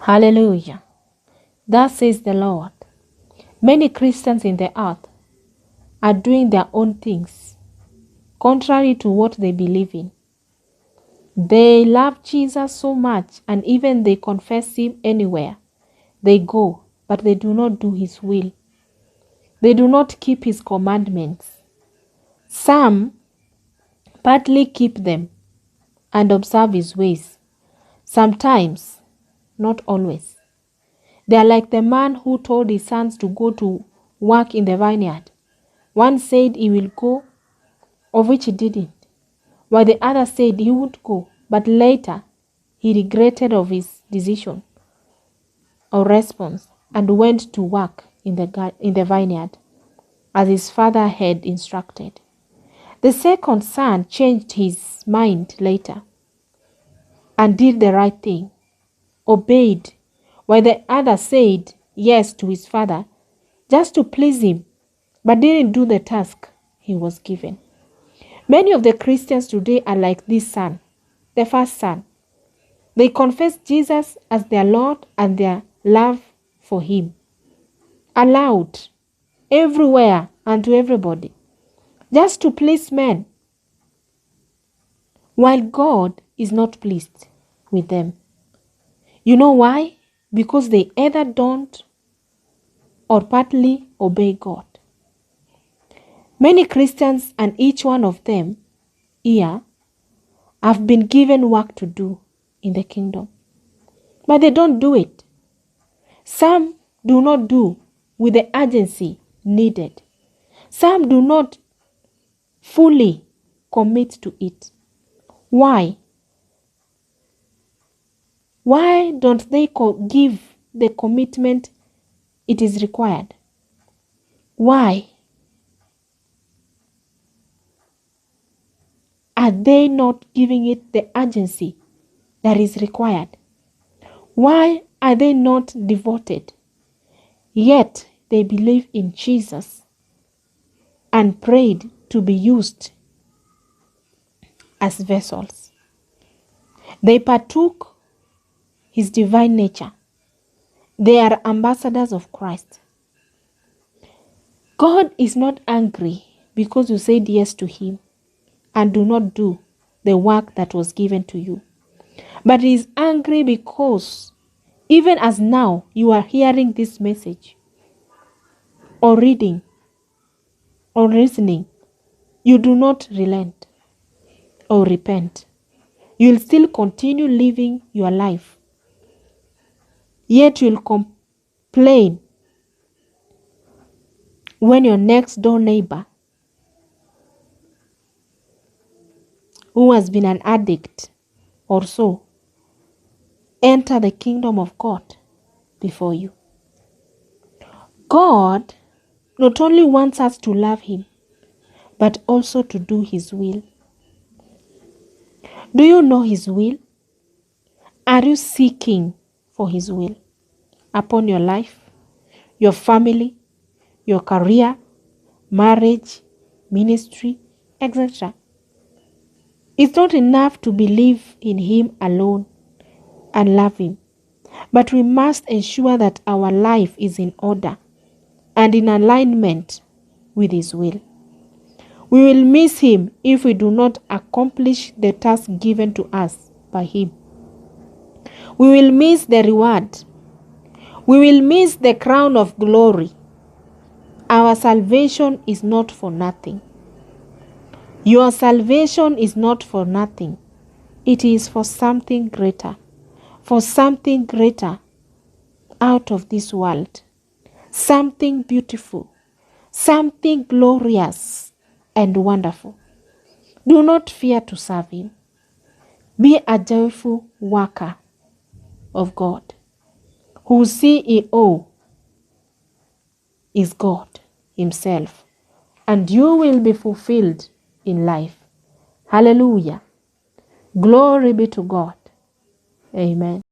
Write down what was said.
Hallelujah. Thus says the Lord. Many Christians in the earth are doing their own things, contrary to what they believe in. They love Jesus so much, and even they confess him anywhere they go, but they do not do his will. They do not keep his commandments. Some partly keep them and observe his ways. Sometimes, not always. They are like the man who told his sons to go to work in the vineyard. One said he will go, of which he didn't, while the other said he would go, but later he regretted of his decision or response and went to work in the vineyard, as his father had instructed. The second son changed his mind later and did the right thing, obeyed, while the other said yes to his father just to please him, but didn't do the task he was given. Many of the Christians today are like this son, the first son. They confess Jesus as their Lord and their love for him, aloud, everywhere and to everybody, just to please men, while God is not pleased with them. You know why? Because they either don't or partly obey God. Many Christians, and each one of them here, have been given work to do in the kingdom, but they don't do it. Some do not do with the urgency needed. Some do not fully commit to it. Why? Why don't they give the commitment it is required? Why are they not giving it the urgency that is required? Why are they not devoted? Yet they believe in Jesus and prayed to be used as vessels. They partook his divine nature. They are ambassadors of Christ. God is not angry because you said yes to him and do not do the work that was given to you. But he is angry because even as now you are hearing this message or reading or listening, you do not relent or repent. You will still continue living your life. Yet you will complain when your next door neighbor, who has been an addict or so, enter the kingdom of God before you. God not only wants us to love him, but also to do his will. Do you know his will? Are you seeking for his will upon your life, your family, your career, marriage, ministry, etc.? It's not enough to believe in him alone and love him, but we must ensure that our life is in order and in alignment with his will. We will miss him if we do not accomplish the task given to us by him. We will miss the reward. We will miss the crown of glory. Our salvation is not for nothing. Your salvation is not for nothing. It is for something greater. For something greater out of this world. Something beautiful. Something glorious and wonderful. Do not fear to serve him. Be a joyful worker of God, whose CEO is God himself, and you will be fulfilled in life. Hallelujah. Glory be to God. Amen.